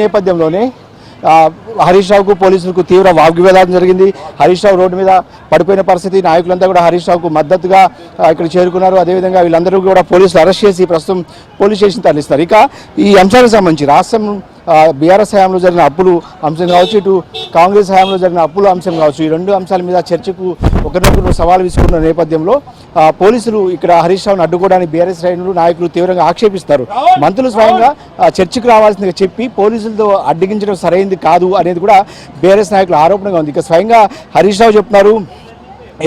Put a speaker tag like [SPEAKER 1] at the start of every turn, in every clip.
[SPEAKER 1] నేపథ్యంలోనే హరీష్ రావుకు పోలీసులకు తీవ్ర వాగ్వివాదం జరిగింది. హరీష్ రావు రోడ్డు మీద పడిపోయిన పరిస్థితి. నాయకులంతా కూడా హరీష్ రావుకు మద్దతుగా ఇక్కడ చేరుకున్నారు. అదేవిధంగా వీళ్ళందరూ కూడా పోలీసులు అరెస్ట్ చేసి ప్రస్తుతం పోలీస్ స్టేషన్ తరలిస్తారు. ఇక ఈ అంశానికి సంబంధించి రాష్ట్రం బీఆర్ఎస్ హయాంలో జరిగిన అప్పులు అంశం కావచ్చు, ఇటు కాంగ్రెస్ హయాంలో జరిగిన అప్పుల అంశం కావచ్చు, ఈ రెండు అంశాల మీద చర్చకు ఒకరినొకరు సవాల్ విసుకున్న నేపథ్యంలో పోలీసులు ఇక్కడ హరీష్ రావును అడ్డుకోవడానికి బీఆర్ఎస్ శ్రేణులు నాయకులు తీవ్రంగా ఆక్షేపిస్తారు. మంత్రులు స్వయంగా చర్చకు రావాల్సిందిగా చెప్పి పోలీసులతో అడ్డగించడం సరైనది కాదు అనేది కూడా బీఆర్ఎస్ నాయకుల ఆరోపణగా ఉంది. ఇక స్వయంగా హరీష్ రావు చెప్తున్నారు,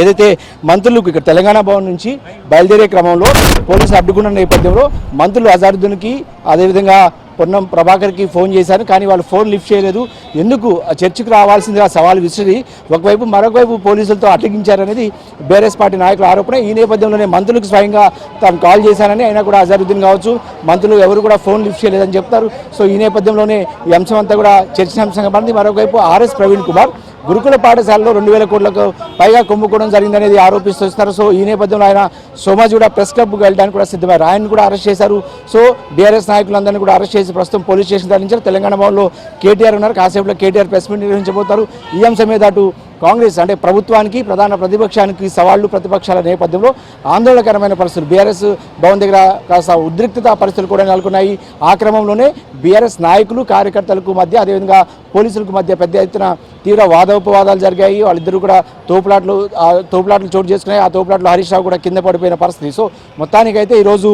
[SPEAKER 1] ఏదైతే మంత్రులకు ఇక్కడ తెలంగాణ భవన్ నుంచి బయలుదేరే క్రమంలో పోలీసులు అడ్డుకున్న నేపథ్యంలో మంత్రులు అజారుద్దీన్కి అదేవిధంగా పొన్నం ప్రభాకర్కి ఫోన్ చేశారు, కానీ వాళ్ళు ఫోన్ లిఫ్ట్ చేయలేదు. ఎందుకు చర్చకు రావాల్సిందిగా సవాల్ విసిరి ఒకవైపు మరొకవైపు పోలీసులతో అడ్డగించారనేది బీఆర్ఎస్ పార్టీ నాయకుల ఆరోపణ. ఈ నేపథ్యంలోనే మంత్రులకు స్వయంగా తాను కాల్ చేశానని, అయినా కూడా అజారుద్దీన్ కావచ్చు మంత్రులు ఎవరు కూడా ఫోన్ లిఫ్ట్ చేయలేదని చెప్తారు. సో ఈ నేపథ్యంలోనే ఈ అంశం అంతా కూడా చర్చనీయాంశంగా మారింది. మరొకవైపు ఆర్ఎస్ ప్రవీణ్ కుమార్ గురుకుల పాఠశాలలో 2000 కోట్లకు పైగా కుంభకోణం జరిగిందనేది ఆరోపిస్తూ వస్తారు. సో ఈ నేపథ్యంలో ఆయన సోమాజిగూడ ప్రెస్ క్లబ్కు వెళ్ళడానికి కూడా సిద్ధమయ్యారు. ఆయన్ని కూడా అరెస్ట్ చేశారు. సో బీఆర్ఎస్ నాయకులందరినీ కూడా అరెస్ట్ చేసి ప్రస్తుతం పోలీస్ స్టేషన్ తరలించారు. తెలంగాణ భవన్లో కేటీఆర్ ఉన్నారు. కాసేపులో కేటీఆర్ ప్రెస్ మీట్ నిర్వహించబోతారు. ఈ అంశం మీద అటు కాంగ్రెస్ అంటే ప్రభుత్వానికి ప్రధాన ప్రతిపక్షానికి సవాళ్లు ప్రతిపక్షాల నేపథ్యంలో ఆందోళనకరమైన పరిస్థితులు బీఆర్ఎస్ భవన్ దగ్గర కాస్త ఉద్రిక్తత పరిస్థితులు కూడా నెలకొన్నాయి. ఆ క్రమంలోనే బీఆర్ఎస్ నాయకులు కార్యకర్తలకు మధ్య అదేవిధంగా పోలీసులకు మధ్య పెద్ద ఎత్తున తీవ్ర వాదోపవాదాలు జరిగాయి. వాళ్ళిద్దరూ కూడా తోపులాట్లు చోటు చేసుకున్నాయి. ఆ తోపులాట్లు హరీష్ రావు కూడా కింద పడిపోయిన పరిస్థితి. సో మొత్తానికైతే ఈరోజు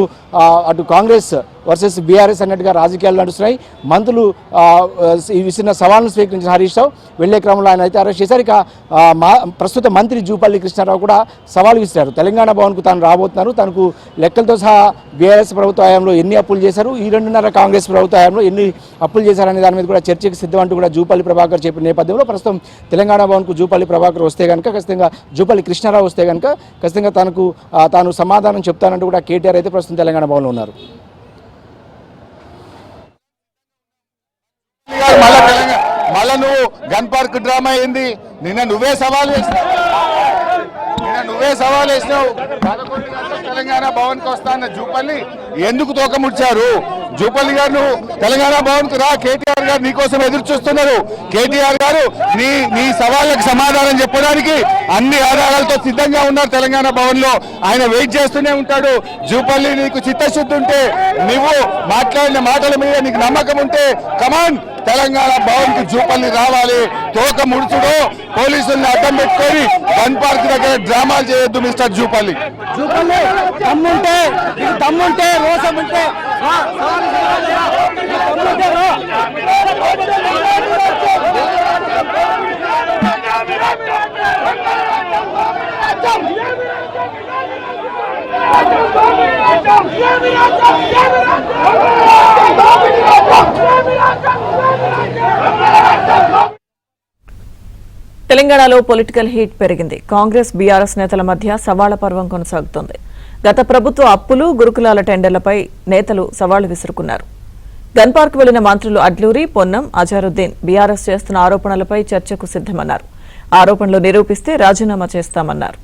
[SPEAKER 1] అటు కాంగ్రెస్ వర్సెస్ బీఆర్ఎస్ అన్నట్టుగా రాజకీయాలు నడుస్తున్నాయి. మంత్రులు ఈ విసిన సవాళ్ళను స్వీకరించిన హరీష్ రావు వెళ్లే క్రమంలో ఆయన అయితే అరెస్ట్ చేశారు. ఇక ప్రస్తుత మంత్రి జూపల్లి కృష్ణారావు కూడా సవాల్ విసిరారు. తెలంగాణ భవన్కు తాను రాబోతున్నారు, తనకు లెక్కలతో సహా బీఆర్ఎస్ ప్రభుత్వ హయాంలో ఎన్ని అప్పులు చేశారు, ఈ 2.5 కాంగ్రెస్ ప్రభుత్వ హయాంలో ఎన్ని అప్పులు చేశారనే దాని మీద కూడా చర్చకు సిద్ధం అంటూ కూడా జూపల్లి ప్రభాకర్ చెప్పిన నేపథ్యంలో ప్రస్తుతం తెలంగాణ భవన్కు జూపల్లి ప్రభాకర్ వస్తే కనుక ఖచ్చితంగా జూపల్లి కృష్ణారావు వస్తే కనుక ఖచ్చితంగా తాను సమాధానం చెప్తానంటూ కూడా కేటీఆర్ అయితే ప్రస్తుతం తెలంగాణ భవన్లో ఉన్నారు.
[SPEAKER 2] మళ్ళా నువ్వు గన్ పార్క్ డ్రామా అయింది. నిన్న నువ్వే సవాల్ వేసినావు. 11 గంటలకు తెలంగాణ భవన్ కు వస్తా అన్న జూపల్లి ఎందుకు తోకముడ్చారు? జూపల్లి గారు నువ్వు తెలంగాణ భవన్ కు రా, కేటీఆర్ గారు నీకోసం ఎదురు చూస్తున్నారు. కేటీఆర్ గారు నీ సవాళ్ళకు సమాధానం చెప్పడానికి అన్ని ఆధారాలతో సిద్ధంగా ఉన్నారు తెలంగాణ భవన్ లో. ఆయన వెయిట్ చేస్తూనే ఉంటాడు. జూపల్లి నీకు చిత్తశుద్ధి ఉంటే, నువ్వు మాట్లాడిన మాటల మీద నీకు నమ్మకం ఉంటే కమాన్ తెలంగాణ భవన్ కి జూపల్లి రావాలి. తోక ముడుచుడు పోలీసుల్ని అడ్డం పెట్టుకొని గన్ పార్క్ దగ్గర డ్రామాలు చేయొద్దు మిస్టర్ జూపల్లి.
[SPEAKER 3] దమ్ముంటే రోసం ఉంటే
[SPEAKER 4] తెలంగాణలో పొలిటికల్ హీట్ పెరిగింది. కాంగ్రెస్ బీఆర్ఎస్ నేతల మధ్య సవాళ్ల పర్వం కొనసాగుతోంది. గత ప్రభుత్వ అప్పులు గురుకులాల టెండర్లపై నేతలు సవాళ్లు విసురుకున్నారు. గన్ పార్క్ వెళ్లిన మంత్రులు అడ్లూరి, పొన్నం, అజారుద్దీన్ బీఆర్ఎస్ చేస్తున్న ఆరోపణలపై చర్చకు సిద్ధమన్నారు. ఆరోపణలు నిరూపిస్తే రాజీనామా చేస్తామన్నారు.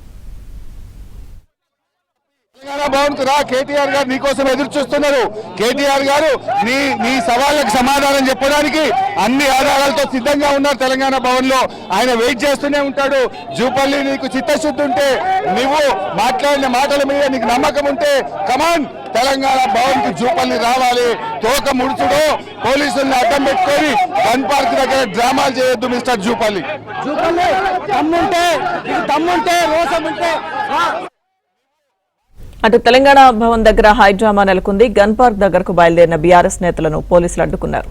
[SPEAKER 2] తెలంగాణ భవన్ కు రా, కేటీఆర్ గారు నీకోసం ఎదురు చూస్తున్నారు. కేటీఆర్ గారు నీ సవాళ్ళకు సమాధానం చెప్పడానికి అన్ని ఆధారాలతో సిద్ధంగా ఉన్నారు తెలంగాణ భవన్ లో. ఆయన వెయిట్ చేస్తూనే ఉంటాడు. జూపల్లి నీకు చిత్తశుద్ధి ఉంటే, నువ్వు మాట్లాడిన మాటల మీద నీకు నమ్మకం ఉంటే కమాన్ తెలంగాణ భవన్ కి జూపల్లి రావాలి. తోక ముడుచుడు పోలీసుల్ని అడ్డం పెట్టుకొని గన్ పార్క్ దగ్గర డ్రామాలు చేయొద్దు మిస్టర్ జూపల్లి.
[SPEAKER 4] అటు తెలంగాణ భవన్ దగ్గర హైడ్రామా నెలకొంది. గన్ పార్క్ దగ్గరకు బయలుదేరిన బీఆర్ఎస్ నేతలను పోలీసులు అడ్డుకున్నారు.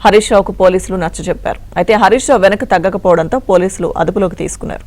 [SPEAKER 4] హరీష్ రావుకు పోలీసులు నచ్చజెప్పారు. అయితే హరీష్ రావు వెనక తగ్గకపోవడంతో పోలీసులు అదుపులోకి తీసుకున్నారు.